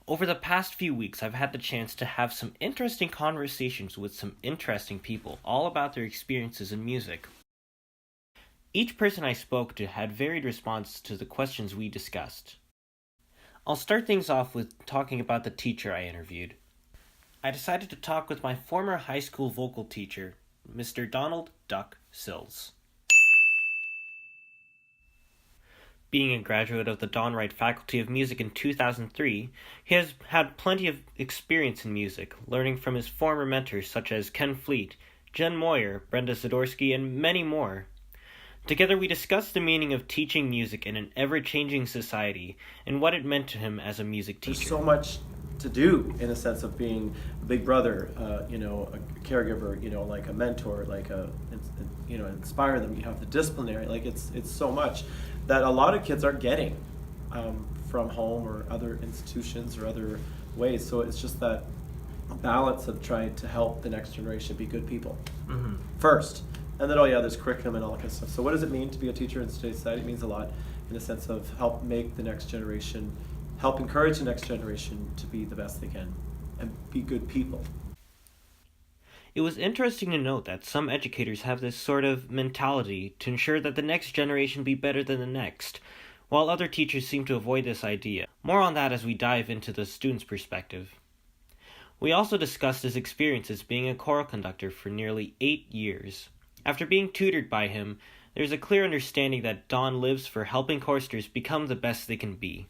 Over the past few weeks, I've had the chance to have some interesting conversations with some interesting people, all about their experiences in music. Each person I spoke to had varied responses to the questions we discussed. I'll start things off with talking about the teacher I interviewed. I decided to talk with my former high school vocal teacher, Mr. Donald Duck Sills. Being a graduate of the Don Wright Faculty of Music in 2003, he has had plenty of experience in music, learning from his former mentors such as Ken Fleet, Jen Moyer, Brenda Zadorsky, and many more. Together we discussed the meaning of teaching music in an ever-changing society and what it meant to him as a music teacher. There's so much to do in a sense of being a big brother, a caregiver, like a mentor, inspire them. You have the disciplinary, it's so much that a lot of kids aren't getting from home or other institutions or other ways. So it's just that balance of trying to help the next generation be good people first. And then, there's curriculum and all that kind of stuff. So what does it mean to be a teacher in today's society? It means a lot in the sense of help make the next generation, help encourage the next generation to be the best they can and be good people. It was interesting to note that some educators have this sort of mentality to ensure that the next generation be better than the next, while other teachers seem to avoid this idea. More on that as we dive into the student's perspective. We also discussed his experiences being a choral conductor for nearly 8 years. After being tutored by him, there's a clear understanding that Don lives for helping choristers become the best they can be.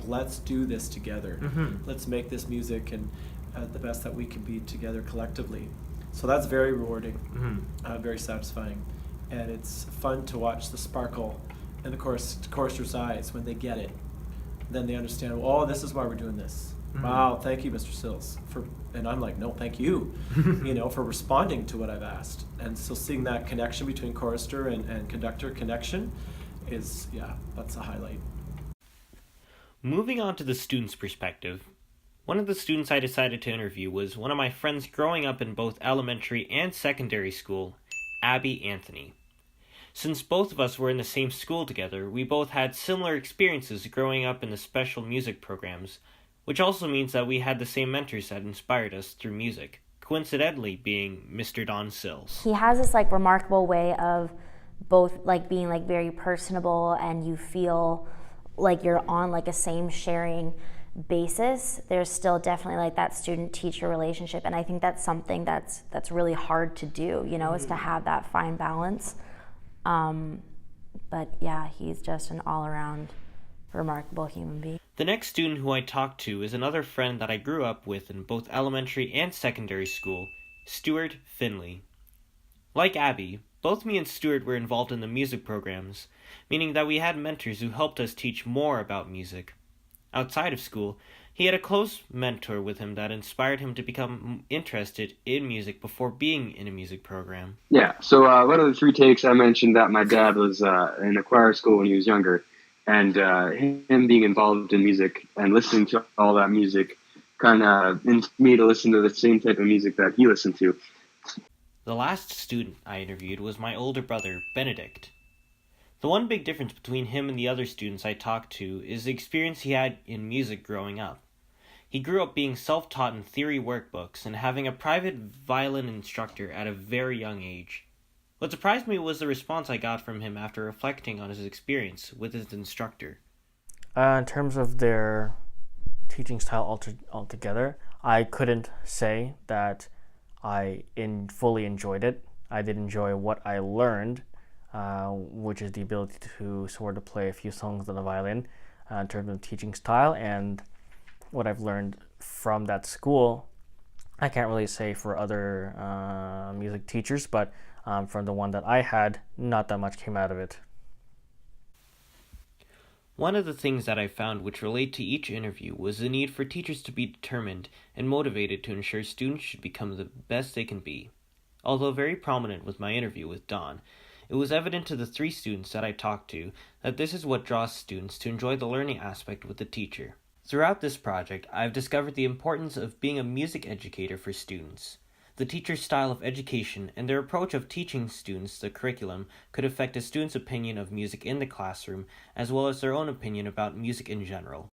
Let's do this together. Let's make this music and the best that we can be together collectively. So that's very rewarding, very satisfying. And it's fun to watch the sparkle in the choristers' eyes when they get it. Then they understand, this is why we're doing this. Wow, thank you, Mr. Sills. And I'm like, no, thank you, for responding to what I've asked. And so seeing that connection between chorister and conductor connection is, that's a highlight. Moving on to the student's perspective, one of the students I decided to interview was one of my friends growing up in both elementary and secondary school, Abby Anthony. Since both of us were in the same school together, we both had similar experiences growing up in the special music programs, which also means that we had the same mentors that inspired us through music, coincidentally being Mr. Don Sills. He has this remarkable way of both being very personable, and you feel like you're on a same sharing basis. There's still definitely that student-teacher relationship, and I think that's something that's really hard to do, is to have that fine balance. But yeah, he's just an all-around remarkable human being. The next student who I talked to is another friend that I grew up with in both elementary and secondary school, Stuart Finley. Like Abby, both me and Stuart were involved in the music programs, meaning that we had mentors who helped us teach more about music. Outside of school, he had a close mentor with him that inspired him to become interested in music before being in a music program. Yeah, so one of the 3 takes, I mentioned that my dad was in a choir school when he was younger. And him being involved in music and listening to all that music kind of inspired me to listen to the same type of music that he listened to. The last student I interviewed was my older brother, Benedict. The one big difference between him and the other students I talked to is the experience he had in music growing up. He grew up being self-taught in theory workbooks and having a private violin instructor at a very young age. What surprised me was the response I got from him after reflecting on his experience with his instructor. In terms of their teaching style altogether, I couldn't say that I fully enjoyed it. I did enjoy what I learned, which is the ability to sort of play a few songs on the violin in terms of teaching style, and what I've learned from that school. I can't really say for other music teachers, but from the one that I had, not that much came out of it. One of the things that I found which relate to each interview was the need for teachers to be determined and motivated to ensure students should become the best they can be. Although very prominent with my interview with Don, it was evident to the 3 students that I talked to that this is what draws students to enjoy the learning aspect with the teacher. Throughout this project, I've discovered the importance of being a music educator for students. The teacher's style of education and their approach of teaching students the curriculum could affect a student's opinion of music in the classroom, as well as their own opinion about music in general.